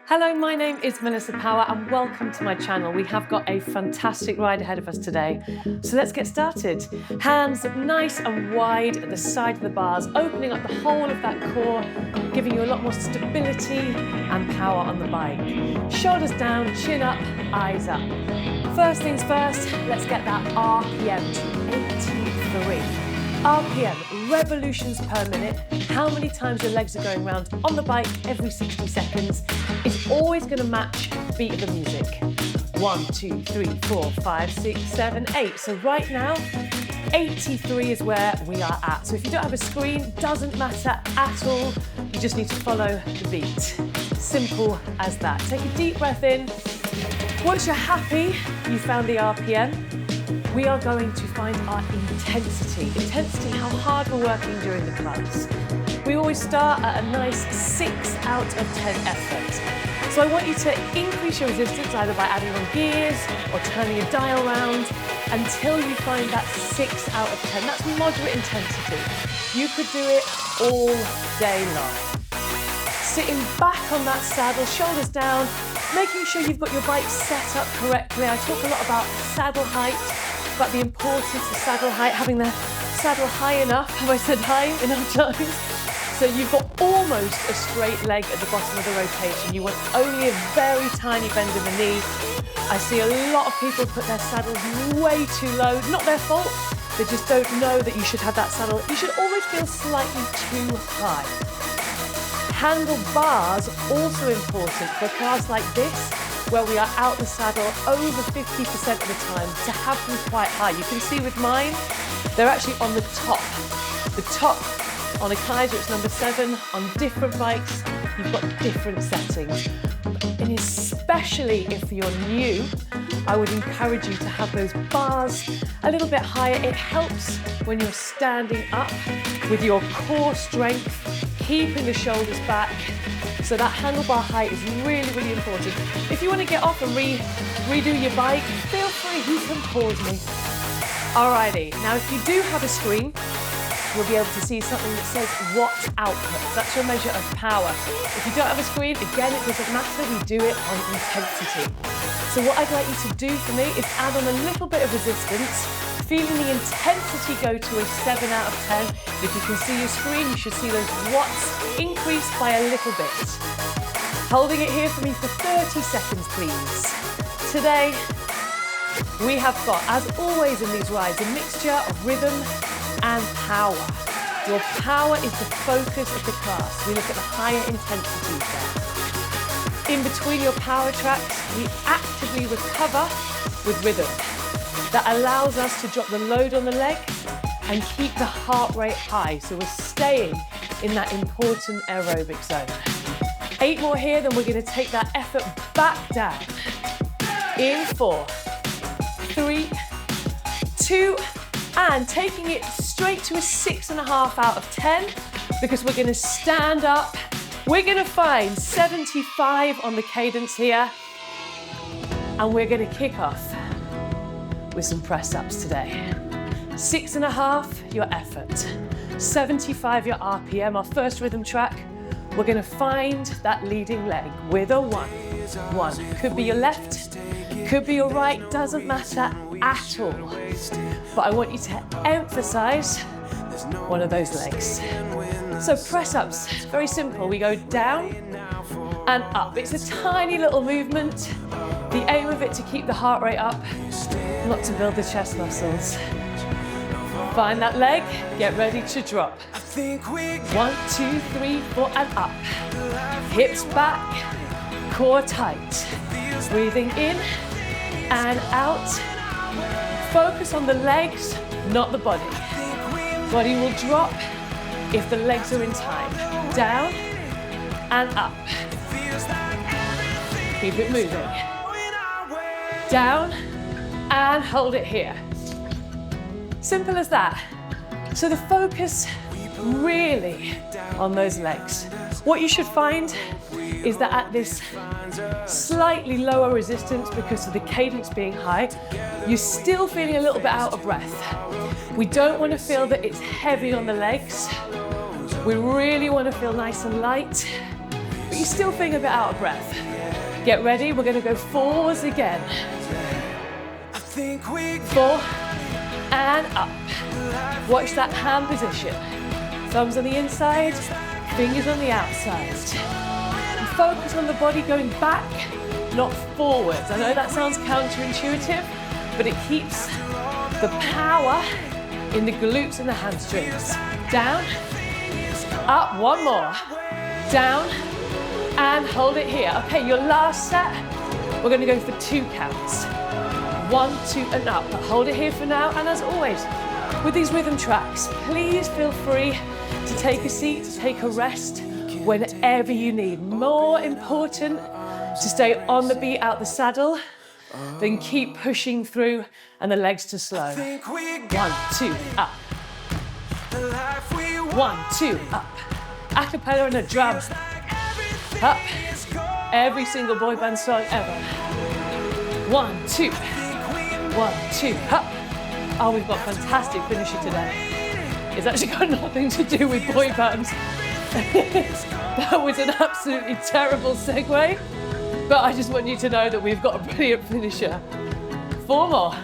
Hello, my name is Melissa Power and welcome to my channel. We have got a fantastic ride ahead of us today. So let's get started. Hands nice and wide at the side of the bars, opening up the whole of that core, giving you a lot more stability and power on the bike. Shoulders down, chin up, eyes up. First things first, let's get that RPM to 83. RPM, revolutions per minute, how many times your legs are going around on the bike every 60 seconds, is always going to match the beat of the music. 1, 2, 3, 4, 5, 6, 7, 8. So right now, 83 is where we are at. So if you don't have a screen, doesn't matter at all. You just need to follow the beat. Simple as that. Take a deep breath in. Once you're happy, you found the RPM, we are going to find our intensity. Intensity, how hard we're working during the class. We always start at a nice 6 out of 10 effort. So I want you to increase your resistance either by adding on gears or turning a dial round until you find that 6 out of 10. That's moderate intensity. You could do it all day long. Sitting back on that saddle, shoulders down, making sure you've got your bike set up correctly. I talk a lot about saddle height, about the importance of saddle height, having the saddle high enough. Have I said high enough times? So you've got almost a straight leg at the bottom of the rotation. You want only a very tiny bend in the knee. I see a lot of people put their saddles way too low. Not their fault, they just don't know that you should have that saddle. You should always feel slightly too high. Handlebars, also important for a class like this, where we are out the saddle over 50% of the time, to have them quite high. You can see with mine, they're actually on the top. The top on a Kaiser, it's number 7. On different bikes, you've got different settings. And especially if you're new, I would encourage you to have those bars a little bit higher. It helps when you're standing up with your core strength, keeping the shoulders back. So that handlebar height is really, really important. If you want to get off and redo your bike, feel free, you can pause me. Alrighty, now if you do have a screen, you'll be able to see something that says watt output. That's your measure of power. If you don't have a screen, again, it doesn't matter, we do it on intensity. So what I'd like you to do for me is add on a little bit of resistance, feeling the intensity go to a 7 out of 10. If you can see your screen, you should see those watts increase by a little bit. Holding it here for me for 30 seconds, please. Today, we have got, as always in these rides, a mixture of rhythm and power. Your power is the focus of the class. We look at the higher intensities there. In between your power tracks, we actively recover with rhythm. That allows us to drop the load on the leg and keep the heart rate high. So we're staying in that important aerobic zone. 8 more here, then we're going to take that effort back down. In 4, 3, 2, and taking it straight to a 6.5 out of 10, because we're going to stand up. We're going to find 75 on the Cadence here, and we're going to kick off with some press-ups today. 6.5, your effort. 75, your RPM, our first rhythm track. We're going to find that leading leg with a 1. 1. Could be your left, could be your right, doesn't matter at all. But I want you to emphasize one of those legs. So press-ups, very simple. We go down and up. It's a tiny little movement. The aim of it to keep the heart rate up, not to build the chest muscles. Find that leg, get ready to drop. 1, 2, 3, 4, and up. Hips back, core tight. Breathing in and out. Focus on the legs, not the body. Body will drop if the legs are in time. Down and up. Keep it moving. Down and hold it here. Simple as that. So the focus really on those legs. What you should find is that at this slightly lower resistance, because of the cadence being high, you're still feeling a little bit out of breath. We don't want to feel that it's heavy on the legs. We really want to feel nice and light, but you're still feeling a bit out of breath. Get ready, we're gonna go forwards again. 4 and up. Watch that hand position. Thumbs on the inside, fingers on the outside. And focus on the body going back, not forwards. I know that sounds counterintuitive, but it keeps the power in the glutes and the hamstrings. Down, up, one more. Down, and hold it here. Okay, your last set, we're gonna go for 2 counts. 1, 2, and up. But hold it here for now, and as always, with these rhythm tracks, please feel free to take a seat, to take a rest whenever you need. More important to stay on the beat out the saddle than keep pushing through and the legs to slow. 1, 2, up. 1, 2, up. A cappella and a drum. Up. Every single boy band song ever. 1, 2. 1, 2, up. Oh, we've got a fantastic finisher today. It's actually got nothing to do with boy bands. That was an absolutely terrible segue, but I just want you to know that we've got a brilliant finisher. 4 more.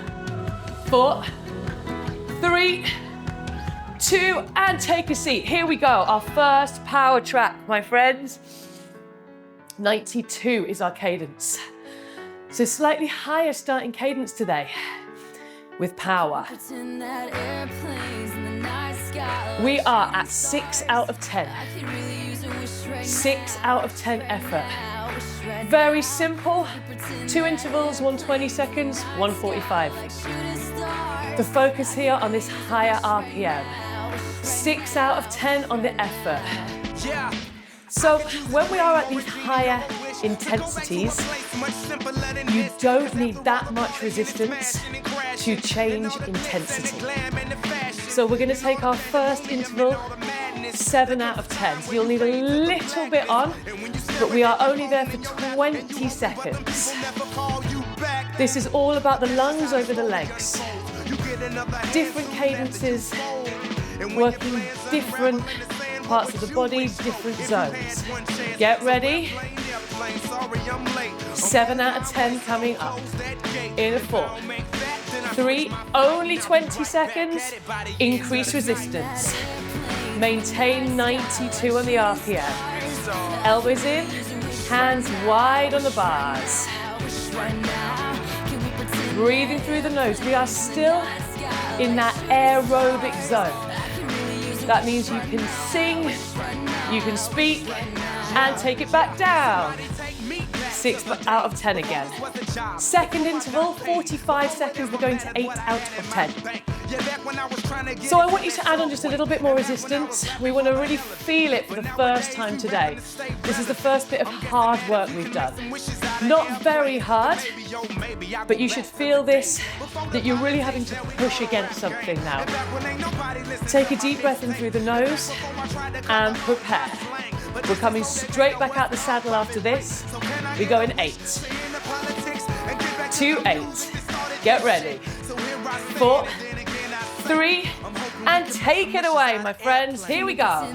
4, 3, 2, and take a seat. Here we go, our first power track, my friends. 92 is our cadence. So slightly higher starting cadence today with power. We are at 6 out of 10. 6 out of 10 effort. Very simple, 2 intervals, 120 seconds, 145. The focus here on this higher RPM. 6 out of 10 on the effort. So when we are at these higher intensities, you don't need that much resistance to change intensity. So we're going to take our first interval, 7 out of 10. So you'll need a little bit on, but we are only there for 20 seconds. This is all about the lungs over the legs. Different cadences, working different parts of the body, different zones. Get ready. 7 out of 10 coming up. In a 4. 3, only 20 seconds. Increase resistance. Maintain 92 on the RPM. Elbows in, hands wide on the bars. Breathing through the nose. We are still in that aerobic zone. That means you can sing, you can speak, and take it back down. 6 out of 10 again. Second interval, 45 seconds, we're going to 8 out of 10. So I want you to add on just a little bit more resistance. We want to really feel it for the first time today. This is the first bit of hard work we've done. Not very hard, but you should feel this, that you're really having to push against something now. Take a deep breath in through the nose and prepare. We're coming straight back out the saddle after this. We go in 8. 2, 8. Get ready. 4, 3, and take it away, my friends. Here we go.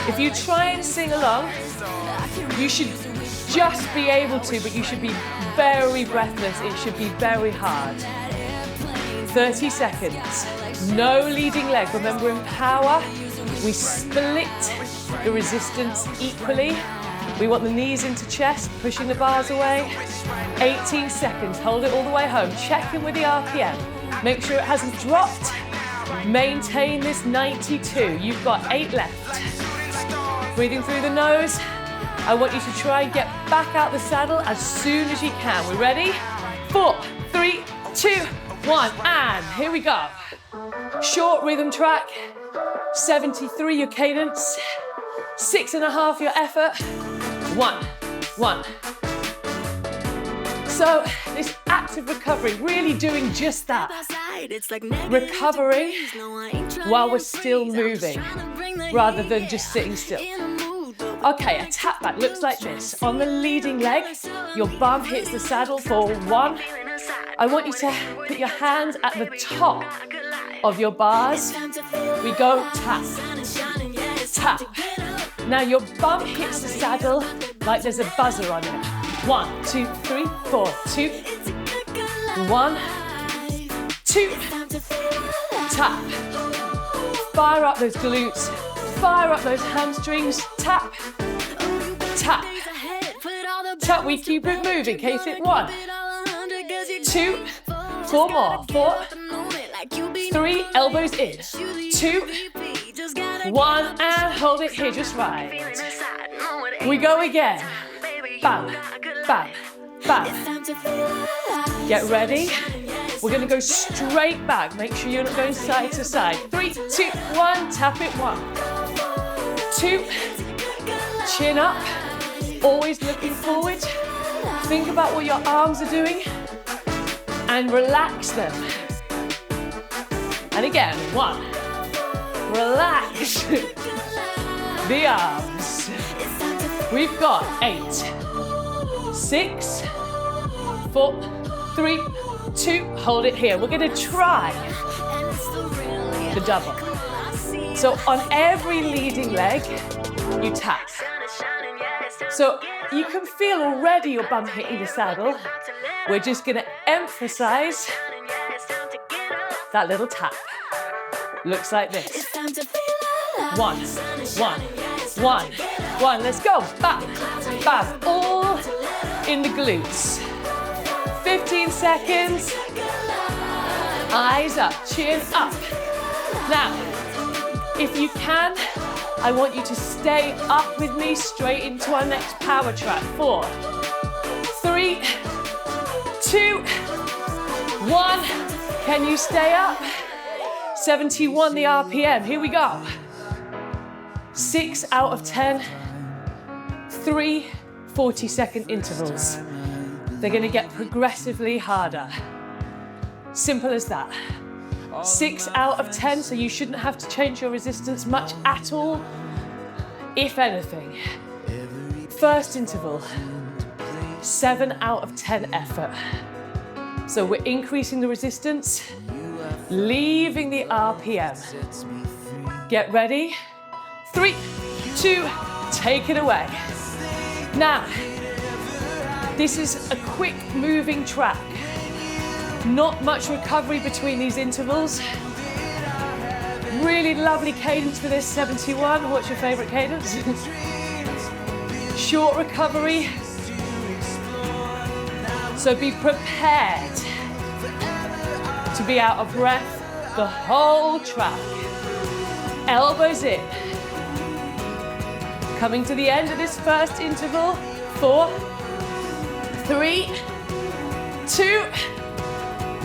If you try and sing along, you should just be able to, but you should be very breathless. It should be very hard. 30 seconds. No leading leg. Remember, in power, we split the resistance equally. We want the knees into chest, pushing the bars away. 18 seconds, hold it all the way home. Check in with the RPM. Make sure it hasn't dropped. Maintain this 92. You've got 8 left. Breathing through the nose. I want you to try and get back out the saddle as soon as you can. We ready? 4, 3, 2, 1, and here we go. Short rhythm track. 73 your cadence. 6.5 your effort. 1, 1. So this active recovery, really doing just that. Recovering while we're still moving, rather than just sitting still. Okay, a tap back looks like this. On the leading leg, your bum hits the saddle for 1. I want you to put your hands at the top of your bars. We go tap, tap. Now your bum hits the saddle like there's a buzzer on it. 1, 2, 3, 4, 2, 1, 2, tap. Fire up those glutes, fire up those hamstrings, tap, tap, tap. We keep it moving, case it. 1, 2, 4 more, 4, 3, elbows in, 2, 1, and hold it here, just right. We go again, bam, bam, bam. Get ready. We're gonna go straight back. Make sure you're not going side to side. 3, 2, 1, tap it. 1, 2, chin up, always looking forward. Think about what your arms are doing and relax them. And again, 1, relax the arms. We've got 8, 6, 4, 3, 2, hold it here. We're gonna try the double. So on every leading leg, you tap. So you can feel already your bum hitting the saddle. We're just gonna emphasize that little tap. Looks like this. 1, 1, 1, 1. Let's go. Bam, bam. All in the glutes. 15 seconds. Eyes up, chin up. Now, if you can, I want you to stay up with me straight into our next power track. 4, 3, 2, 1. Can you stay up? 71 the RPM. Here we go. 6 out of 10. 3 40-second intervals. They're going to get progressively harder. Simple as that. 6 out of 10, so you shouldn't have to change your resistance much at all, if anything. First interval, 7 out of 10 effort. So we're increasing the resistance, leaving the RPM. Get ready. 3, 2, take it away. Now, this is a quick moving track. Not much recovery between these intervals. Really lovely cadence for this 71. What's your favorite cadence? Short recovery. So be prepared to be out of breath the whole track. Elbows in. Coming to the end of this first interval. 4, 3, 2,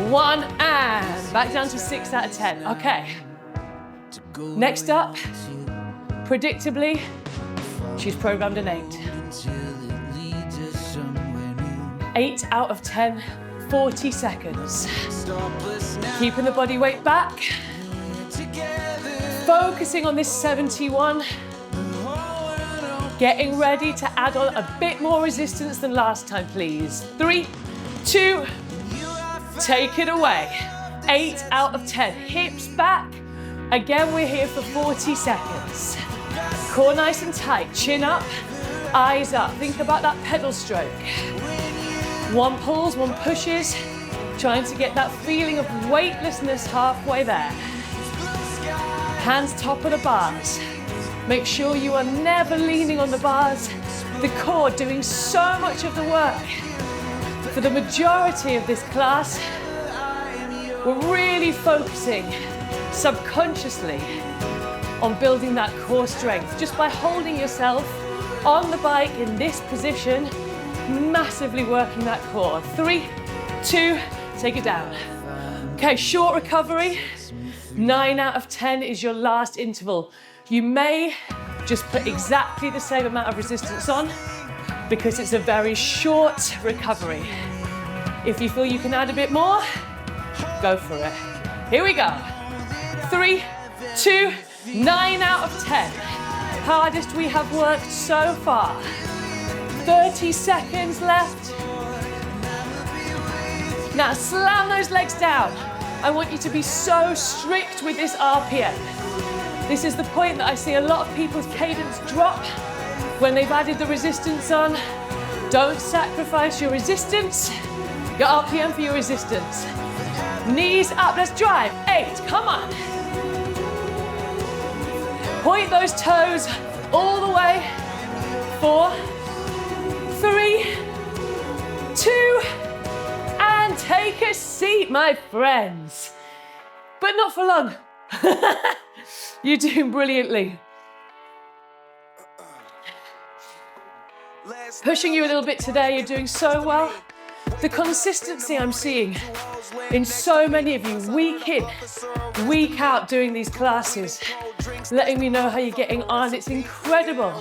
1, and back down to 6 out of 10. Okay. Next up, predictably, she's programmed an 8. 8 out of 10, 40 seconds. Keeping the body weight back. Focusing on this 71. Getting ready to add on a bit more resistance than last time, please. 3, 2, take it away. 8 out of 10. Hips back. Again, we're here for 40 seconds. Core nice and tight. Chin up, eyes up. Think about that pedal stroke. 1 pulls, 1 pushes. Trying to get that feeling of weightlessness halfway there. Hands top of the bars. Make sure you are never leaning on the bars. The core doing so much of the work. For the majority of this class, we're really focusing subconsciously on building that core strength. Just by holding yourself on the bike in this position, massively working that core. 3, 2, take it down. Okay, short recovery. 9 out of 10 is your last interval. You may just put exactly the same amount of resistance on because it's a very short recovery. If you feel you can add a bit more, go for it. Here we go. 3, 2, 9 out of 10. Hardest we have worked so far. 30 seconds left. Now slam those legs down. I want you to be so strict with this RPM. This is the point that I see a lot of people's cadence drop When they've added the resistance on, don't sacrifice your resistance, your RPM for your resistance. Knees up, let's drive. 8, come on. Point those toes all the way. 4, 3, 2, and take a seat, my friends. But not for long. You're doing brilliantly. Pushing you a little bit today, you're doing so well. The consistency I'm seeing in so many of you, week in, week out doing these classes, letting me know how you're getting on. It's incredible.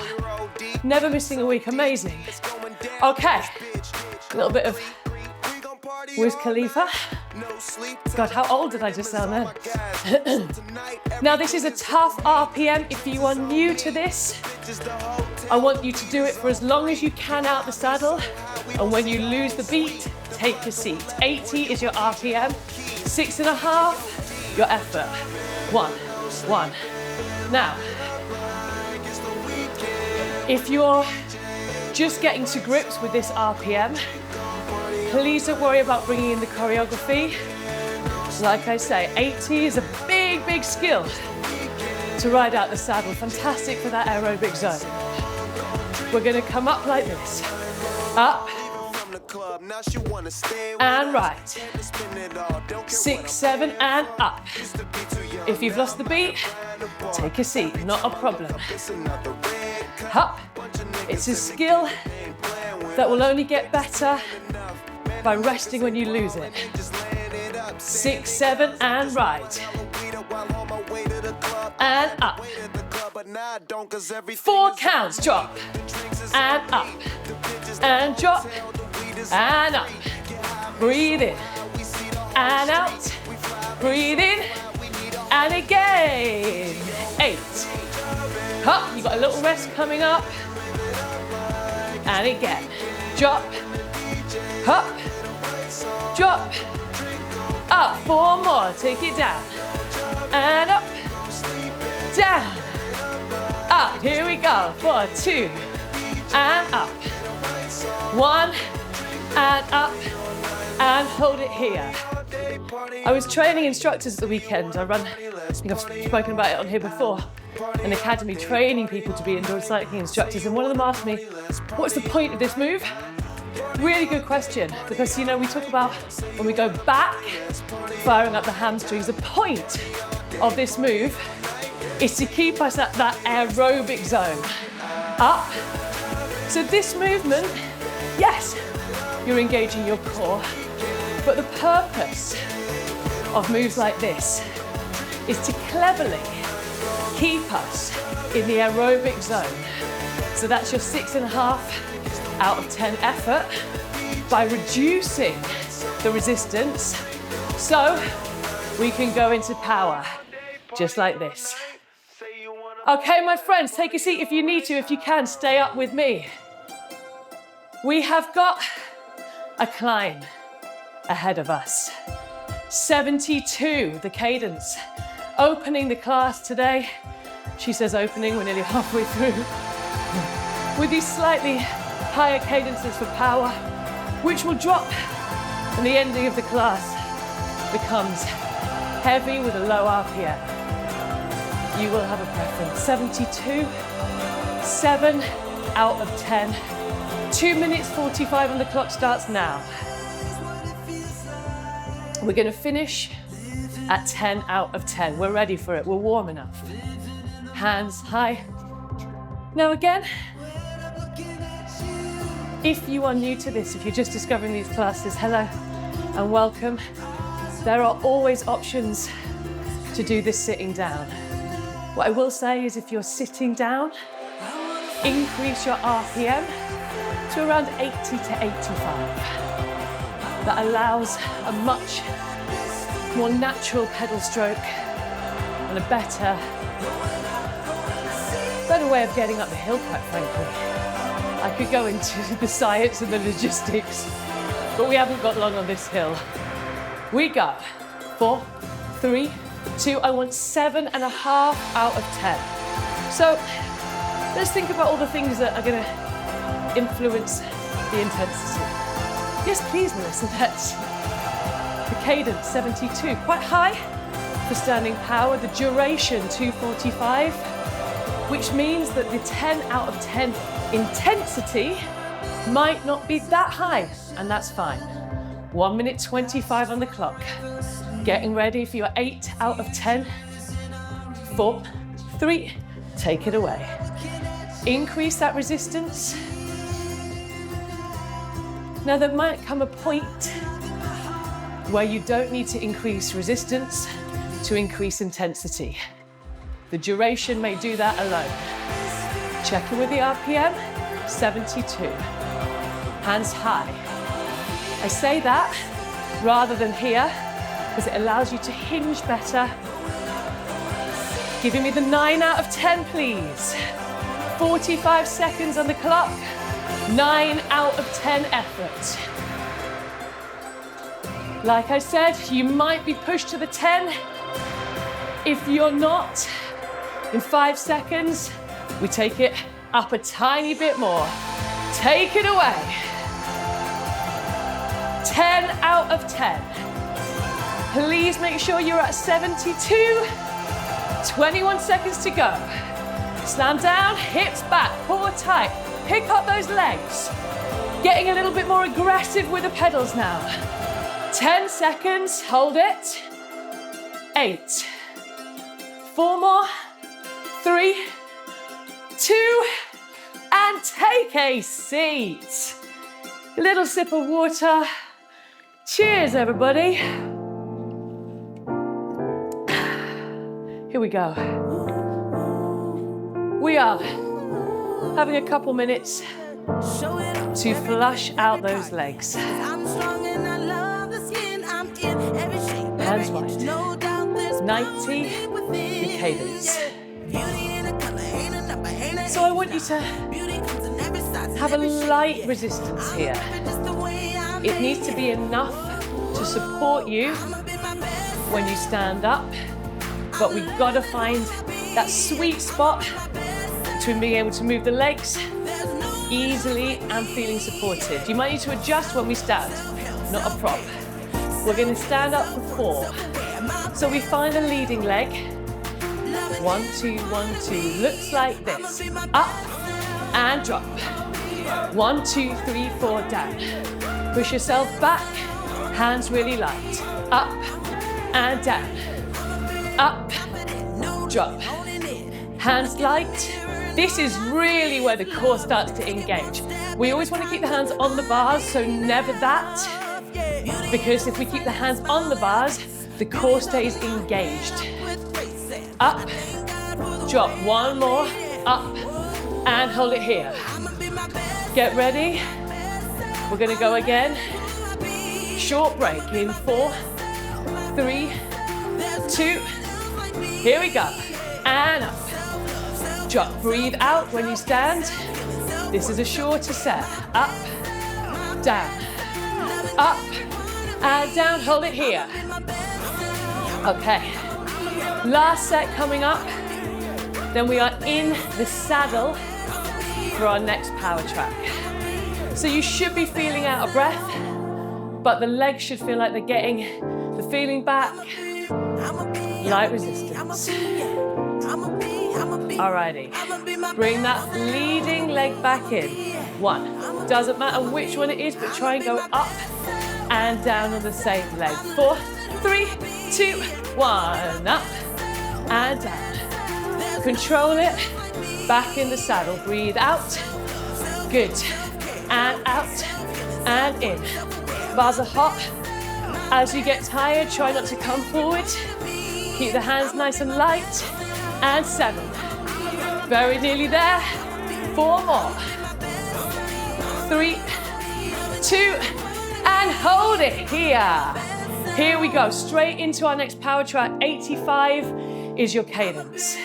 Never missing a week, amazing. Okay, a little bit of Wiz Khalifa. God, how old did I just sound then? Now this is a tough RPM. If you are new to this, I want you to do it for as long as you can out the saddle. And when you lose the beat, take a seat. 80 is your RPM, 6.5, your effort. 1, 1. Now, if you're just getting to grips with this RPM, please don't worry about bringing in the choreography. Like I say, 80 is a big, big skill to ride out the saddle. Fantastic for that aerobic zone. We're gonna come up like this. Up. And right. 6, 7, and up. If you've lost the beat, take a seat, not a problem. Up. It's a skill that will only get better by resting when you lose it. 6, 7, and right. And up. 4 counts, drop. And up. And drop. And up. Breathe in. And out. Breathe in. And again. 8. Up. You've got a little rest coming up. And again. Drop. Up. Drop. Up. 4 more. Take it down. And up. Down. Up. Here we go. 4, 2. And up. 1. And up. And hold it here. I was training instructors at the weekend. I think I've spoken about it on here before, an academy training people to be indoor cycling instructors, and one of them asked me, what's the point of this move? Really good question, because you know, we talk about when we go back, firing up the hamstrings. The point of this move is to keep us at that aerobic zone. Up. So this movement, yes, you're engaging your core, but the purpose of moves like this is to cleverly keep us in the aerobic zone. So that's your 6.5 out of 10 effort by reducing the resistance so we can go into power, just like this. Okay, my friends, take a seat if you need to. If you can, stay up with me. We have got a climb ahead of us. 72, the cadence. Opening the class today. She says opening, we're nearly halfway through. With these slightly higher cadences for power, which will drop, and the ending of the class becomes heavy with a low RPM. You will have a preference. 72, 7 out of 10. 2 minutes 45 and the clock starts now. We're going to finish at 10 out of 10. We're ready for it. We're warm enough. Hands high. Now again, if you are new to this, if you're just discovering these classes, hello and welcome. There are always options to do this sitting down. What I will say is if you're sitting down, increase your RPM to around 80 to 85. That allows a much more natural pedal stroke and a better way of getting up the hill, quite frankly. I could go into the science and the logistics, but we haven't got long on this hill. We go. 4, 3, 2. I want 7.5 out of 10. So Let's think about all the things that are going to influence the intensity. Yes, please, Melissa, that's the cadence, 72, quite high for standing power, the duration, 245, which means that the 10 out of 10 intensity might not be that high, and that's fine. 1 minute 25 on the clock. Getting ready for your 8 out of 10. 4, 3, take it away. Increase that resistance. Now there might come a point where you don't need to increase resistance to increase intensity. The duration may do that alone. Check in with the RPM, 72. Hands high. I say that rather than here because it allows you to hinge better. Giving me the 9 out of 10, please. 45 seconds on the clock. 9 out of 10 effort. Like I said, you might be pushed to the 10. If you're not, in 5 seconds, we take it up a tiny bit more. Take it away. 10 out of 10. Please make sure you're at 72. 21 seconds to go. Slam down, hips back, core tight. Pick up those legs. Getting a little bit more aggressive with the pedals now. 10 seconds, hold it. 8. 4 more. 3, 2, and take a seat. A little sip of water. Cheers, everybody. Here we go. We are having a couple minutes to flush out those legs. Hands wide. 90, the cadence. So I want you to have a light resistance here. It needs to be enough to support you when you stand up, but we've got to find that sweet spot between being able to move the legs easily and feeling supported. You might need to adjust when we stand, not a prop. We're going to stand up for 4. So we find a leading leg. 1, 2, 1, 2. Looks like this. Up and drop. 1, 2, 3, 4, down. Push yourself back. Hands really light. Up and down. Up, drop. Hands light. This is really where the core starts to engage. We always want to keep the hands on the bars, so never that. Because if we keep the hands on the bars, the core stays engaged. Up, drop. 1 more. Up and hold it here. Get ready. We're going to go again. Short break in 4, 3, 2. Here we go. And up. Drop. Breathe out when you stand. This is a shorter set. Up, down, up, and down. Hold it here. Okay. Last set coming up. Then we are in the saddle for our next power track. So you should be feeling out of breath, but the legs should feel like they're getting the feeling back. Light resistance. Alrighty. Bring that leading leg back in. 1. Doesn't matter which one it is, but try and go up and down on the same leg. 4, 3, 2, 1. Up and down. Control it. Back in the saddle. Breathe out. Good. And out and in. Bars are hot. As you get tired, try not to come forward. Keep the hands nice and light. And 7. Very nearly there. 4 more. 3, 2, and hold it here. Here we go, straight into our next power track. 85 is your cadence.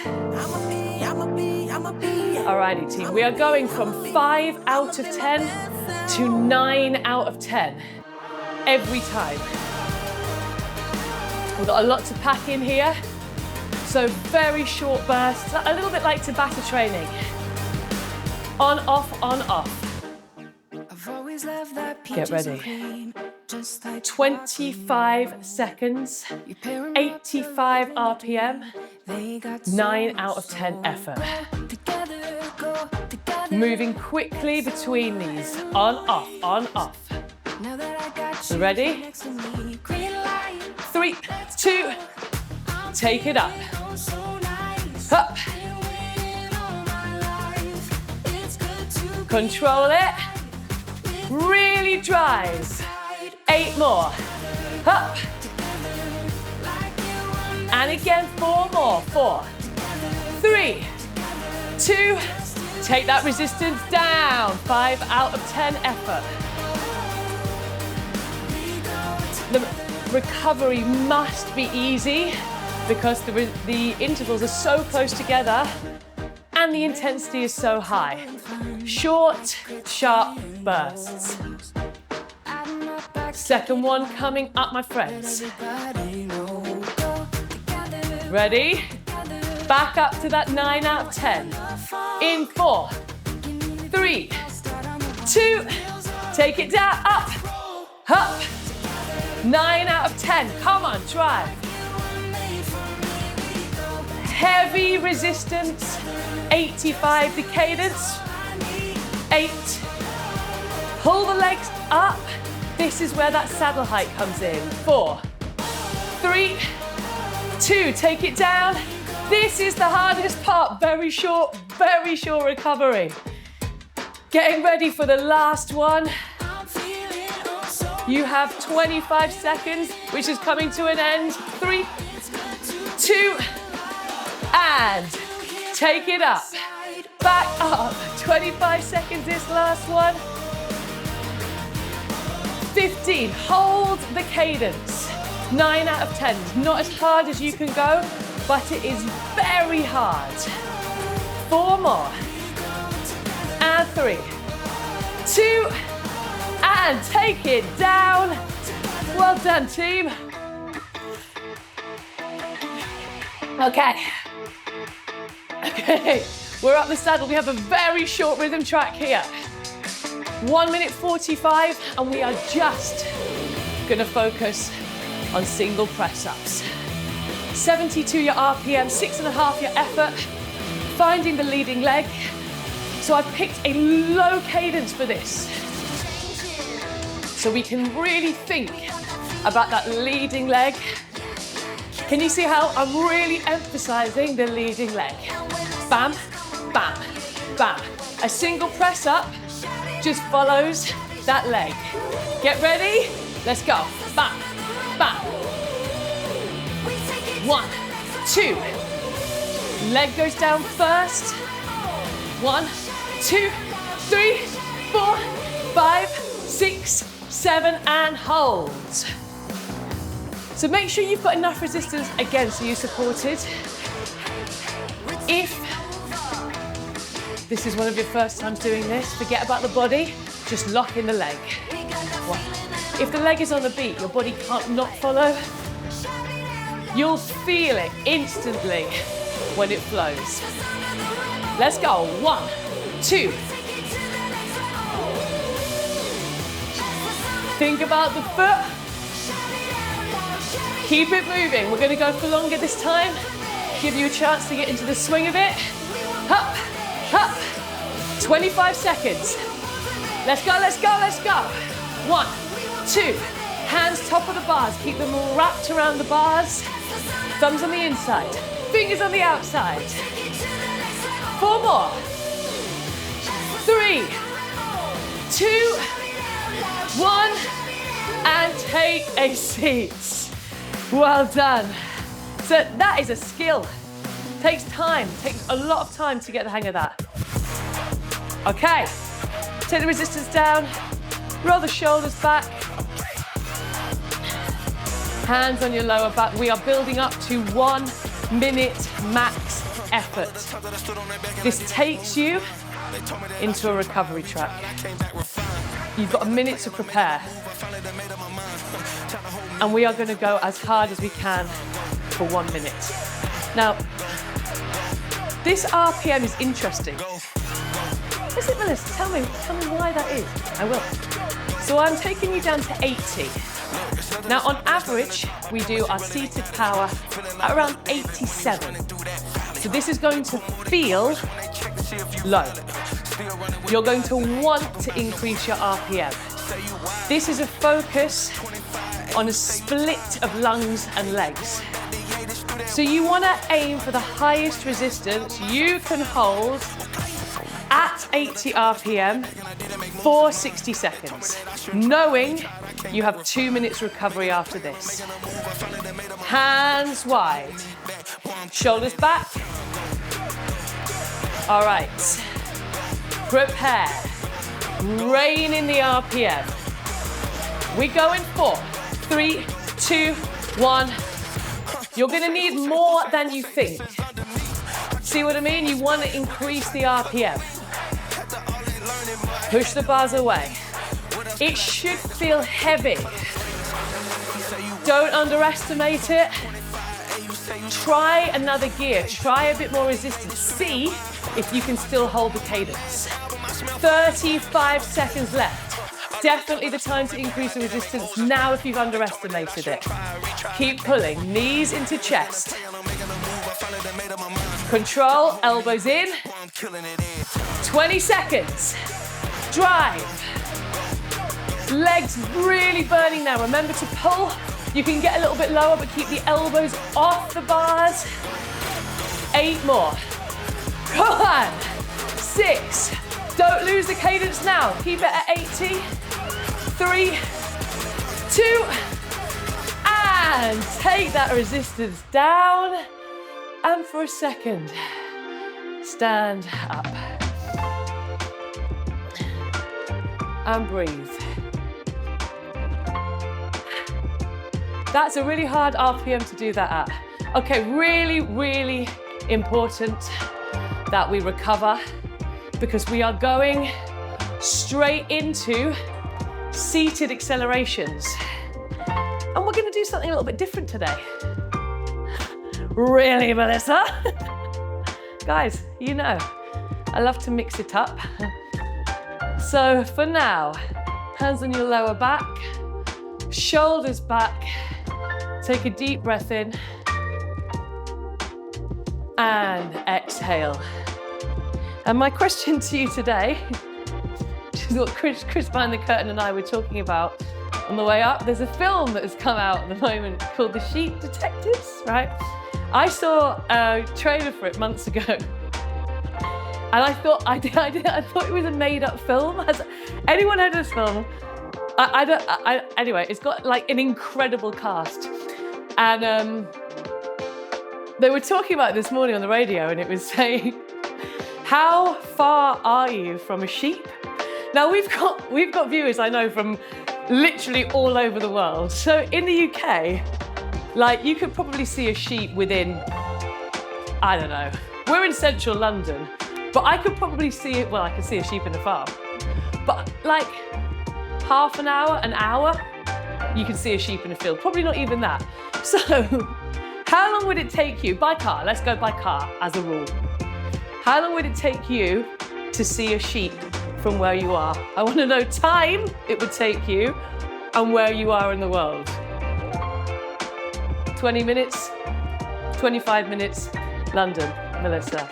Alrighty, team, we are going from 5 out of 10 to 9 out of 10 every time. We've got a lot to pack in here, so very short bursts, a little bit like Tabata training. On, off, on, off. Get ready. 25 seconds, 85 RPM, 9 out of 10 effort. Moving quickly between these. On, off, on, off. Ready? 3, 2, take it up. Up. Control it. Really drives. 8 more. Up. And again, 4 more. 4, 3, 2, take that resistance down. 5 out of 10 effort. The recovery must be easy because the intervals are so close together and the intensity is so high. Short, sharp bursts. Second one coming up, my friends. Ready? Back up to that 9 out of 10. In 4, 3, 2, take it down, up, up. 9 out of 10, come on, drive. Heavy resistance, 85 the cadence. 8, pull the legs up. This is where that saddle height comes in. 4, 3, 2, take it down. This is the hardest part, very short recovery. Getting ready for the last one. You have 25 seconds, which is coming to an end. 3, 2, and take it up. Back up. 25 seconds, this last one. 15, hold the cadence. 9 out of 10, not as hard as you can go, but it is very hard. 4 more. And 3, 2, and take it down. Well done, team. Okay, we're up the saddle. We have a very short rhythm track here. 1 minute 45, and we are just gonna focus on single press-ups. 72 your RPM, 6.5 your effort, finding the leading leg. So I've picked a low cadence for this, so we can really think about that leading leg. Can you see how I'm really emphasizing the leading leg? Bam, bam, bam. A single press up just follows that leg. Get ready? Let's go. Bam, bam. 1, 2. Leg goes down first. 1, 2, 3, 4, 5, 6, 7, and hold. So make sure you've got enough resistance again so you're supported. If this is one of your first times doing this, forget about the body, just lock in the leg. 1. If the leg is on the beat, your body can't not follow. You'll feel it instantly when it flows. Let's go. 1, 2. Think about the foot. Keep it moving. We're going to go for longer this time. Give you a chance to get into the swing of it. Up, up. 25 seconds. Let's go, let's go, let's go. 1, 2. Hands top of the bars. Keep them all wrapped around the bars. Thumbs on the inside. Fingers on the outside. 4 more. 3, 2, 1. And take a seat. Well done. So that is a skill. Takes time, takes a lot of time to get the hang of that. Okay, take the resistance down, roll the shoulders back, hands on your lower back. We are building up to 1 minute max effort. This takes you into a recovery track. You've got a minute to prepare. And we are going to go as hard as we can for 1 minute. Now, this RPM is interesting Is it, Melissa? Tell me why that is. I will. So I'm taking you down to 80. Now on average, we do our seated power at around 87. So this is going to feel low. You're going to want to increase your RPM. This is a focus on a split of lungs and legs. So you want to aim for the highest resistance you can hold at 80 RPM for 60 seconds, knowing you have 2 minutes recovery after this. Hands wide, shoulders back. All right, prepare, rein in the RPM. We go in 4, 3, 2, 1. You're gonna need more than you think. See what I mean? You wanna increase the RPM. Push the bars away. It should feel heavy. Don't underestimate it. Try another gear, try a bit more resistance. See if you can still hold the cadence. 35 seconds left. Definitely the time to increase the resistance now if you've underestimated it. Keep pulling, knees into chest. Control, elbows in. 20 seconds. Drive. Legs really burning now. Remember to pull. You can get a little bit lower, but keep the elbows off the bars. 8 more. Come on. 6. Don't lose the cadence now. Keep it at 80. 3, 2, and take that resistance down. And for a second, stand up. And breathe. That's a really hard RPM to do that at. Okay, really, really important that we recover because we are going straight into seated accelerations. And we're going to do something a little bit different today. Really, Melissa? Guys, you know, I love to mix it up. So for now, hands on your lower back, shoulders back. Take a deep breath in and exhale. And my question to you today, which is what Chris behind the curtain and I were talking about on the way up, there's a film that has come out at the moment called The Sheep Detectives, right? I saw a trailer for it months ago. And I thought it was a made-up film. Has anyone heard of this film? Anyway, it's got like an incredible cast. And they were talking about it this morning on the radio, and it was saying, how far are you from a sheep? Now we've got viewers I know from literally all over the world. So in the UK, like you could probably see a sheep within, I don't know, we're in central London, but I could probably see it, well, I could see a sheep in the farm. But like half an hour, you can see a sheep in a field. Probably not even that. So how long would it take you, by car, let's go by car as a rule. How long would it take you to see a sheep from where you are? I want to know time it would take you and where you are in the world. 20 minutes, 25 minutes, London, Melissa.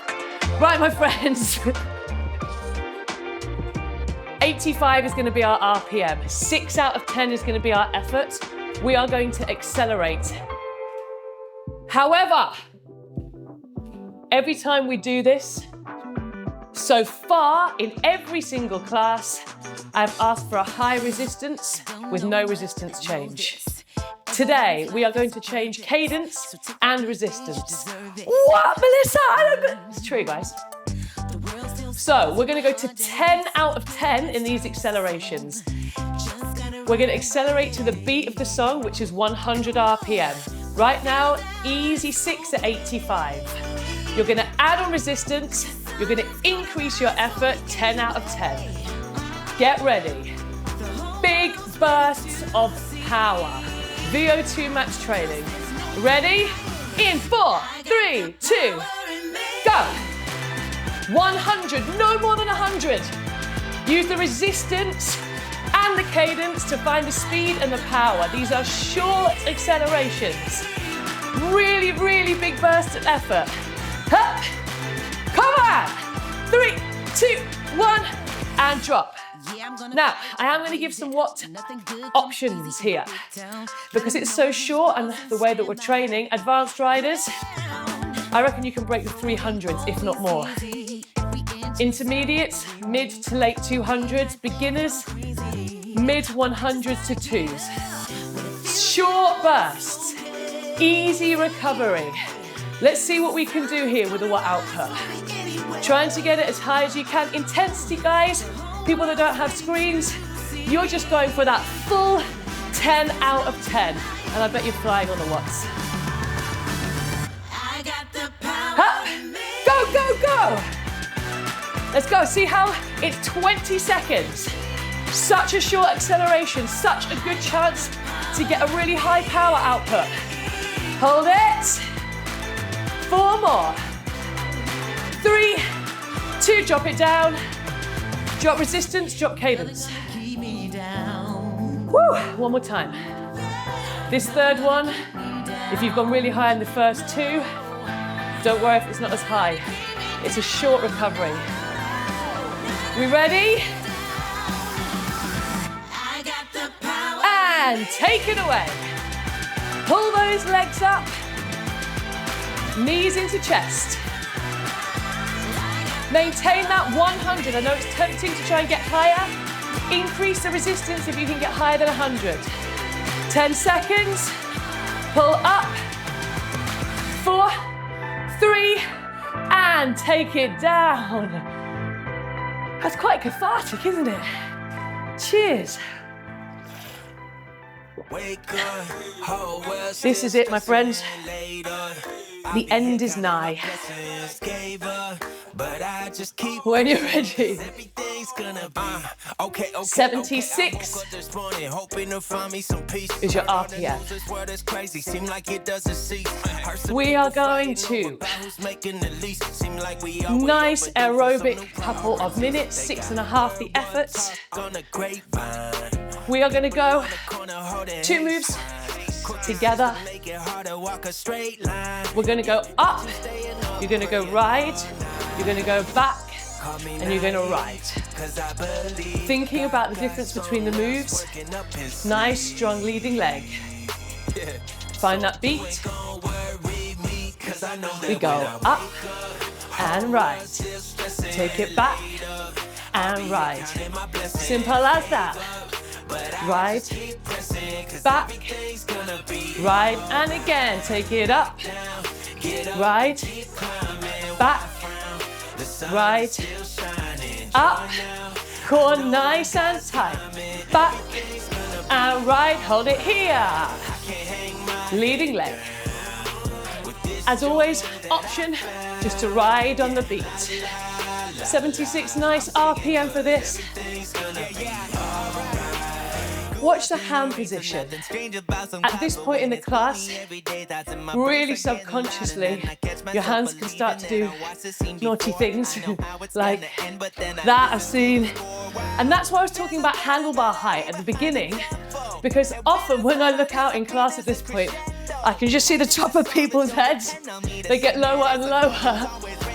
Right, my friends. 85 is going to be our RPM. 6 out of 10 is going to be our effort. We are going to accelerate. However, every time we do this, so far in every single class, I've asked for a high resistance with no resistance change. Today, we are going to change cadence and resistance. What, Melissa? It's true, guys. So we're going to go to 10 out of 10 in these accelerations. We're going to accelerate to the beat of the song, which is 100 RPM. Right now, easy 6 at 85. You're going to add on resistance. You're going to increase your effort, 10 out of 10. Get ready. Big bursts of power. VO2 max training. Ready? In 4, 3, 2, go. 100, no more than 100. Use the resistance and the cadence to find the speed and the power. These are short accelerations. Really, really big bursts of effort. Hup. Come on. 3, 2, 1, and drop. Now, I am going to give some watt options here because it's so short and the way that we're training advanced riders, I reckon you can break the 300s, if not more. Intermediates, mid to late 200s. Beginners, mid 100s to 2s. Short bursts, easy recovery. Let's see what we can do here with the watt output. Trying to get it as high as you can. Intensity, guys. People that don't have screens, you're just going for that full 10 out of 10. And I bet you're flying on the watts. Huh? Go, go, go. Let's go. See how it's 20 seconds. Such a short acceleration, such a good chance to get a really high power output. Hold it. 4 more. 3, 2, drop it down. Drop resistance, drop cadence. Woo, one more time. This third one, if you've gone really high in the first 2, don't worry if it's not as high. It's a short recovery. We ready? And take it away. Pull those legs up. Knees into chest. Maintain that 100. I know it's tempting to try and get higher. Increase the resistance if you can get higher than 100. 10 seconds. Pull up. 4, 3, and take it down. That's quite cathartic, isn't it? Cheers. This is it, my friends. The end is nigh. When you're ready. 76 is your RPM. We are going to nice aerobic couple of minutes, 6.5 the efforts. We are going to go 2 moves together. We're going to go up, you're going to go right, you're going to go back, and you're going to ride. Thinking about the difference between the moves, nice strong leading leg. Find that beat. We go up and ride. Take it back and ride. Simple as that. Ride, back, ride, and again. Take it up, ride, back, ride, up, core nice and tight, back, and ride, hold it here. Leading leg. As always, option just to ride on the beat. 76 nice RPM for this. Watch the hand position. At this point in the class, really subconsciously, your hands can start to do naughty things like that I've seen. And that's why I was talking about handlebar height at the beginning, because often when I look out in class at this point, I can just see the top of people's heads. They get lower and lower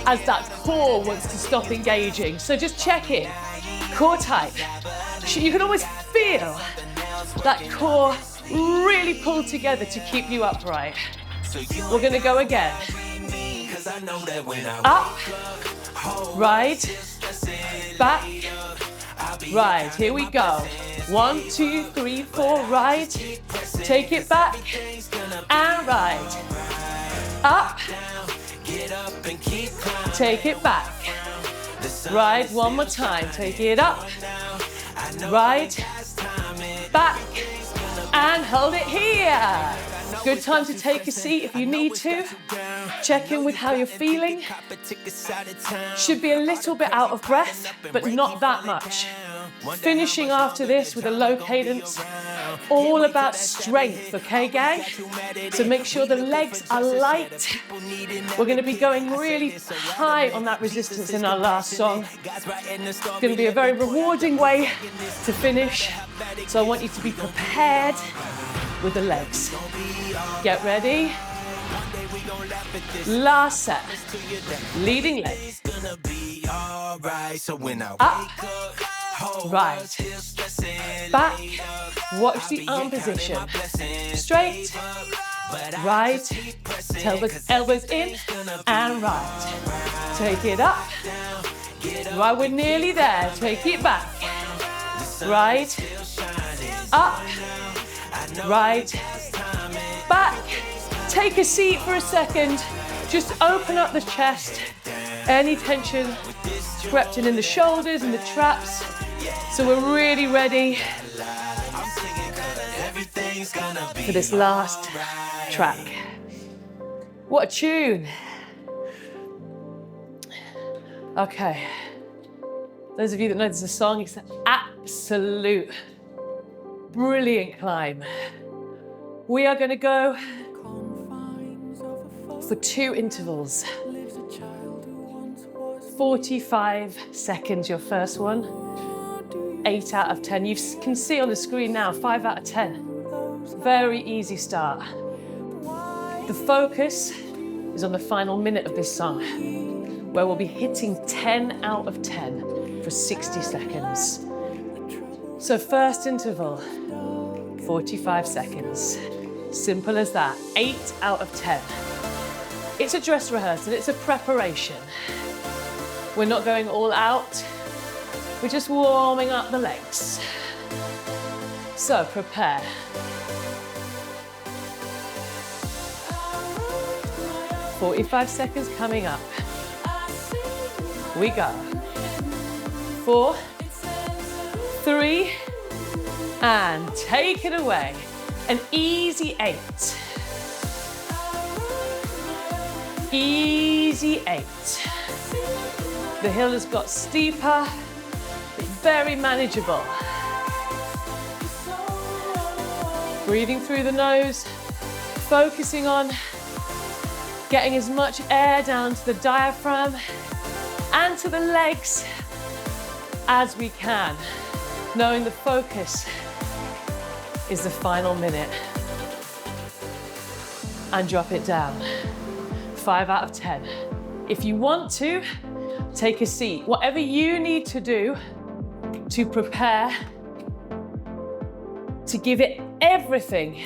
as that core wants to stop engaging. So just check in, core tight. You can always feel that core really pull together to keep you upright. We're going to go again. Up, ride, back, ride. Here we go. 1, 2, 3, 4, ride. Take it back and ride. Up, take it back. Ride one more time. Take it up, ride, back, and hold it here. Good time to take a seat if you need to. Check in with how you're feeling. Should be a little bit out of breath, but not that much. Finishing after this with a low cadence all about strength, okay, gang? So make sure the legs are light. We're going to be going really high on that resistance in our last song. It's going to be a very rewarding way to finish. So I want you to be prepared with the legs. Get ready. Last set. Leading leg. Up. Right. Back. Watch the arm position. Straight. Right. Elbows in and right. Take it up. Right, we're nearly there. Take it back. Right. Up. Right. Back. Take a seat for a second. Just open up the chest. Any tension crept in the shoulders and the traps. So we're really ready for this last track. What a tune. Okay. Those of you that know this is a song, it's an absolute brilliant climb. We are going to go for 2 intervals. 45 seconds, your first one. 8 out of 10. You can see on the screen now, 5 out of 10. Very easy start. The focus is on the final minute of this song, where we'll be hitting 10 out of 10 for 60 seconds. So first interval, 45 seconds. Simple as that, 8 out of 10. It's a dress rehearsal, it's a preparation. We're not going all out, we're just warming up the legs. So prepare. "45 seconds coming up. We go. 4, 3, and take it away. An easy 8. Easy 8. The hill has got steeper, but very manageable. Breathing through the nose, focusing on getting as much air down to the diaphragm and to the legs as we can, knowing the focus is the final minute. And drop it down. 5 out of 10. If you want to, take a seat. Whatever you need to do to prepare to give it everything.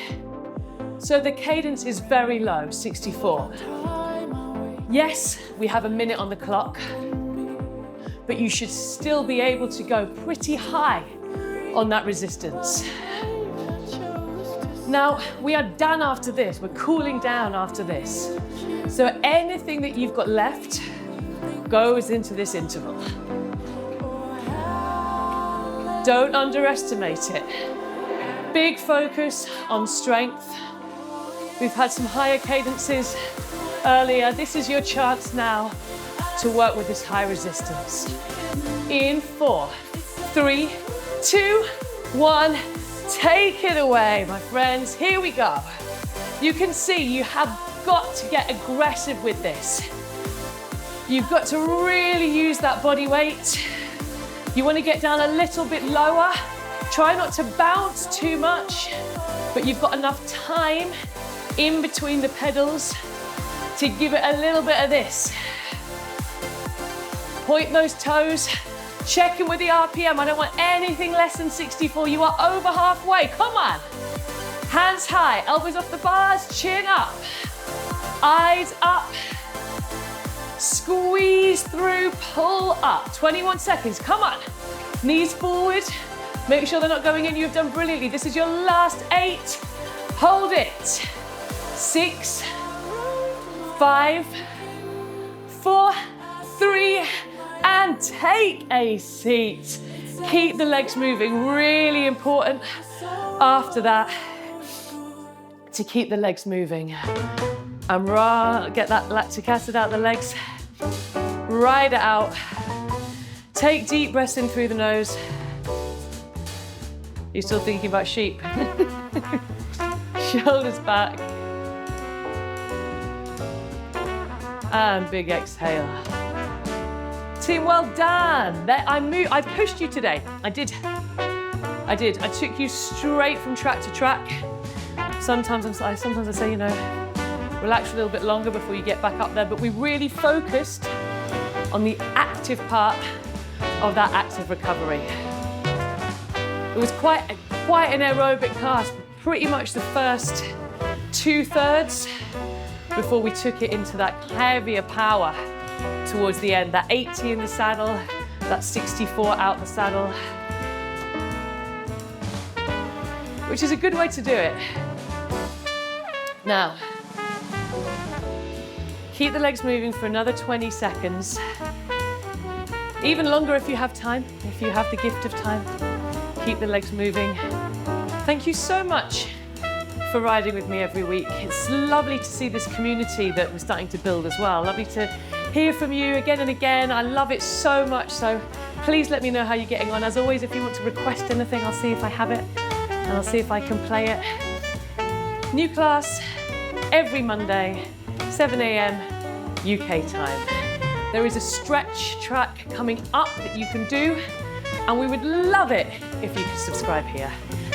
So the cadence is very low, 64. Yes, we have a minute on the clock, but you should still be able to go pretty high on that resistance. Now, we are done after this. We're cooling down after this. So anything that you've got left goes into this interval. Don't underestimate it. Big focus on strength. We've had some higher cadences earlier. This is your chance now to work with this high resistance. In 4, 3, 2, 1. Take it away, my friends. Here we go. You can see you have got to get aggressive with this. You've got to really use that body weight. You want to get down a little bit lower. Try not to bounce too much, but you've got enough time in between the pedals to give it a little bit of this. Point those toes. Check in with the RPM. I don't want anything less than 64. You are over halfway. Come on. Hands high, elbows off the bars, chin up. Eyes up. Squeeze through, pull up. 21 seconds, come on. Knees forward. Make sure they're not going in. You've done brilliantly. This is your last 8. Hold it. 6, 5, 4, 3, and take a seat. Keep the legs moving, really important after that to keep the legs moving. And get that lactic acid out the legs, ride it out. Take deep breaths in through the nose. You still thinking about sheep? Shoulders back. And big exhale. Team, well done. I pushed you today. I did. I took you straight from track to track. Sometimes I say, you know, relax a little bit longer before you get back up there, but we really focused on the active part of that active recovery. It was quite an aerobic class, pretty much the first 2/3 before we took it into that heavier power towards the end, that 80 in the saddle, that 64 out the saddle, which is a good way to do it. Now, keep the legs moving for another 20 seconds. Even longer if you have time, if you have the gift of time. Keep the legs moving. Thank you so much for riding with me every week. It's lovely to see this community that we're starting to build as well. Lovely to hear from you again and again. I love it so much, so please let me know how you're getting on. As always, if you want to request anything, I'll see if I have it and I'll see if I can play it. New class every Monday, 7 a.m. UK time. There is a stretch track coming up that you can do, and we would love it if you could subscribe here.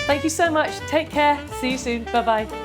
Thank you so much. Take care. See you soon. Bye-bye.